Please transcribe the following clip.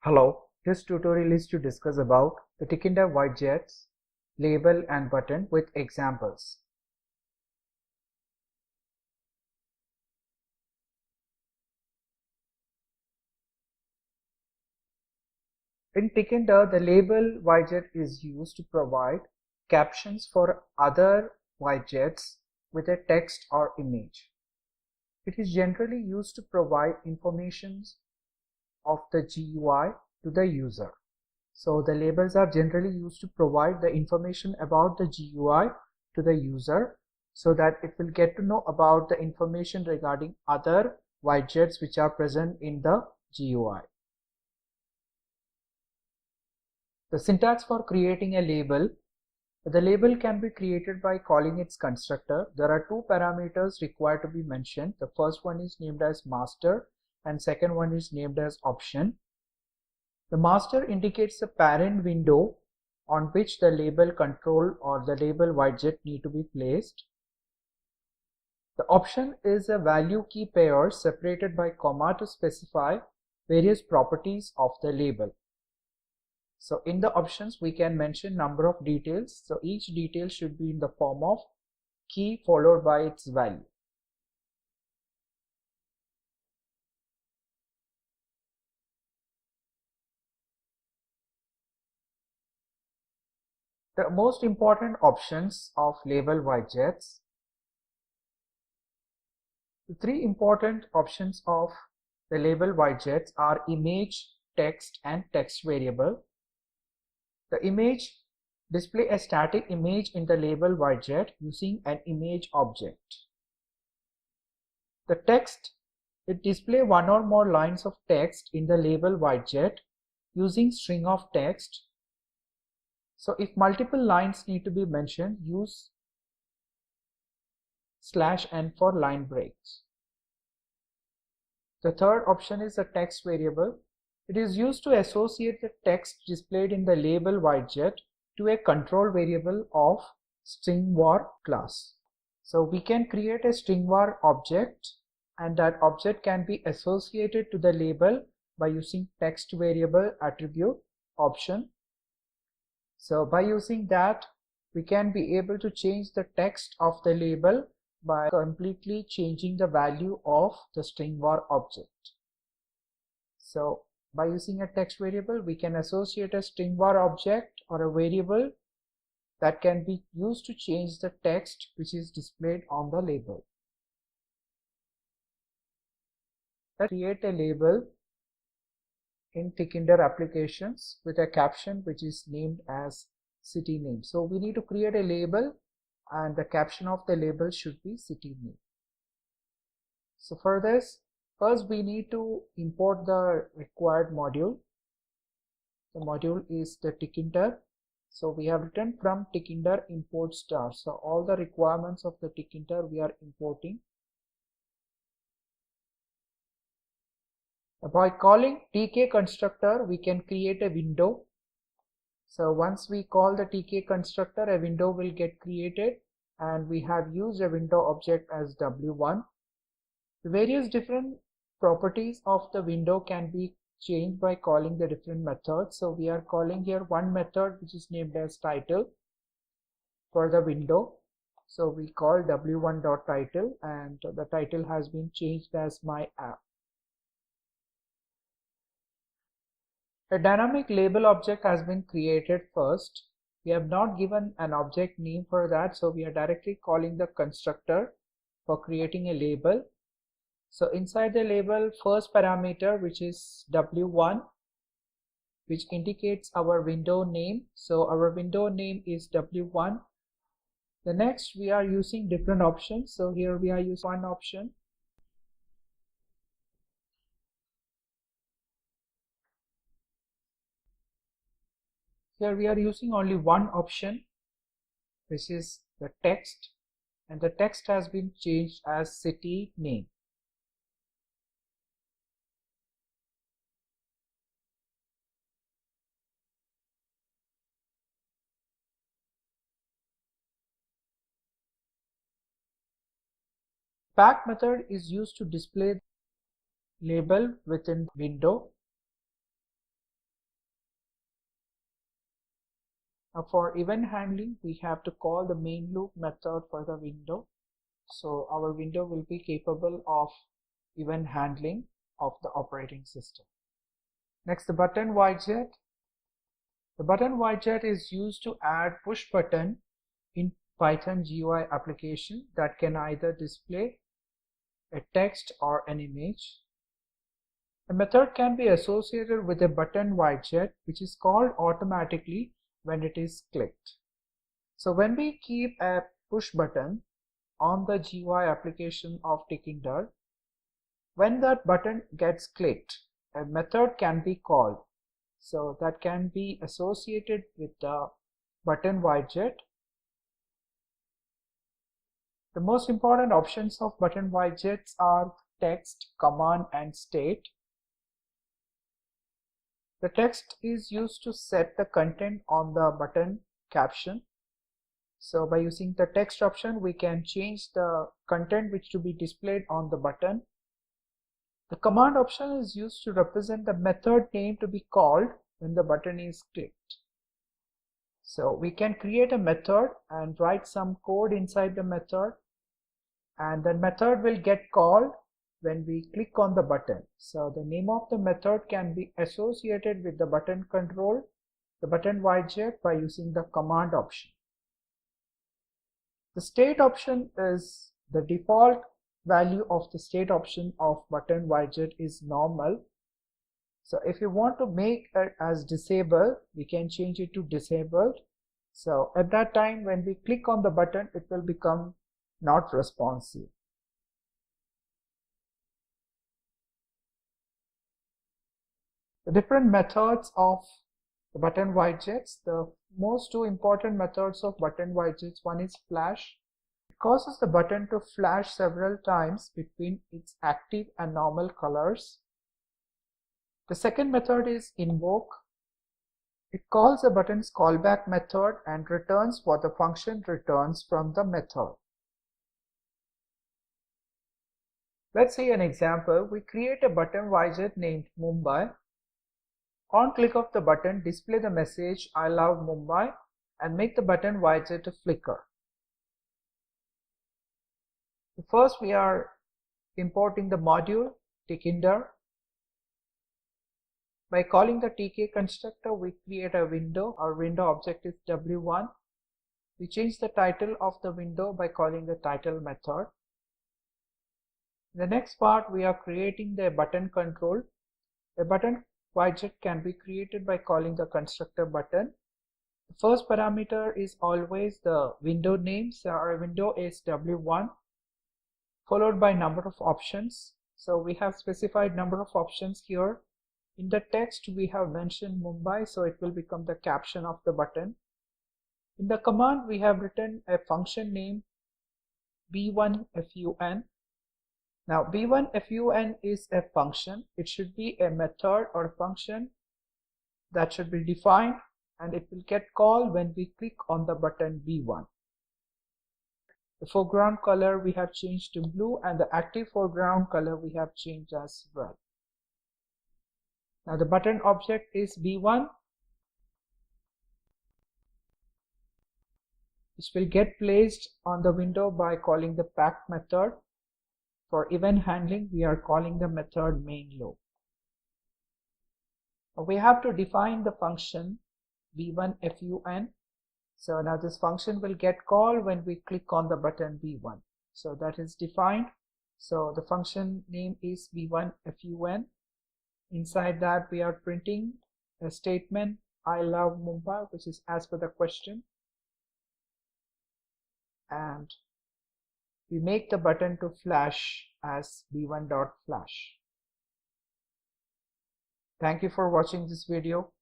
Hello, this tutorial is to discuss about the tkinter widgets, label and button with examples. In tkinter, the label widget is used to provide captions for other widgets with a text or image. It is generally used to provide information of the GUI to the user. So the labels are generally used to provide the information about the GUI to the user so that it will get to know about the information regarding other widgets which are present in the GUI. The syntax for creating a label. The label can be created by calling its constructor. There are two parameters required to be mentioned. The first one is named as master and second one is named as option. The master indicates the parent window on which the label control or the label widget need to be placed. The option is a value key pair separated by comma to specify various properties of the label. So in the options we can mention number of details. So each detail should be in the form of key followed by its value. The most important options of label widgets. The three important options of the label widgets are image, text and text variable. The image display a static image in the label widget using an image object. The text, it display one or more lines of text in the label widget using string of text. So if multiple lines need to be mentioned, use /n for line breaks. The third option is the text variable. It is used to associate the text displayed in the label widget to a control variable of string var class. So we can create a string var object and that object can be associated to the label by using text variable attribute option. So by using that we can be able to change the text of the label by completely changing the value of the string var object. So by using a text variable we can associate a string var object or a variable that can be used to change the text which is displayed on the label. Let's create a label in tkinter applications with a caption which is named as city name. So we need to create a label and the caption of the label should be city name. So for this, first we need to import the required module. The module is the tkinter. So we have written from tkinter import star. So all the requirements of the tkinter we are importing. By calling tk constructor, we can create a window. So once we call the tk constructor, a window will get created and we have used a window object as w1. The various different properties of the window can be changed by calling the different methods. So we are calling here one method which is named as title for the window. So we call w1.title and the title has been changed as my app. A dynamic label object has been created first. We have not given an object name for that, so we are directly calling the constructor for creating a label. So inside the label, first parameter which is w1, which indicates our window name. So our window name is w1. The next we are using different options. So here we are using one option. Here we are using only one option, which is the text, and the text has been changed as city name. Pack method is used to display label within window. Now for event handling, we have to call the main loop method for the window. So our window will be capable of event handling of the operating system. Next, the button widget. The button widget is used to add push button in Python GUI application that can either display a text or an image. A method can be associated with a button widget which is called automatically when it is clicked. So when we keep a push button on the GUI application of tkinter, when that button gets clicked, a method can be called. So that can be associated with the button widget. The most important options of button widgets are text, command, and state. The text is used to set the content on the button caption. So by using the text option, we can change the content which to be displayed on the button. The command option is used to represent the method name to be called when the button is clicked. So we can create a method and write some code inside the method, and the method will get called when we click on the button. So the name of the method can be associated with the button control, the button widget, by using the command option. The state option is the default value of the state option of button widget is normal. So if you want to make it as disabled, we can change it to disabled. So at that time when we click on the button, it will become not responsive. The different methods of the button widgets. The most two important methods of button widgets, one is flash. It causes the button to flash several times between its active and normal colors. The second method is invoke. It calls the button's callback method and returns what the function returns from the method. Let's see an example. We create a button widget named Mumbai. On click of the button, display the message I love Mumbai and make the button widget to flicker. First, we are importing the module tkinter. By calling the tk constructor, we create a window. Our window object is w1. We change the title of the window by calling the title method. In the next part, we are creating the button control. A button widget can be created by calling the constructor button. The first parameter is always the window name. So our window is w1, followed by number of options. So we have specified number of options here. In the text, we have mentioned Mumbai, so it will become the caption of the button. In the command, we have written a function name b1fun. Now b1fun is a function. It should be a method or a function that should be defined, and it will get called when we click on the button b1. The foreground color we have changed to blue, and the active foreground color we have changed as red. Now the button object is b1, which will get placed on the window by calling the pack method. For event handling, we are calling the method main loop. We have to define the function b1fun. So now this function will get called when we click on the button b1. So that is defined. So the function name is b1fun. Inside that, we are printing a statement I love Mumbai, which is as per the question, and we make the button to flash as b1.flash. Thank you for watching this video.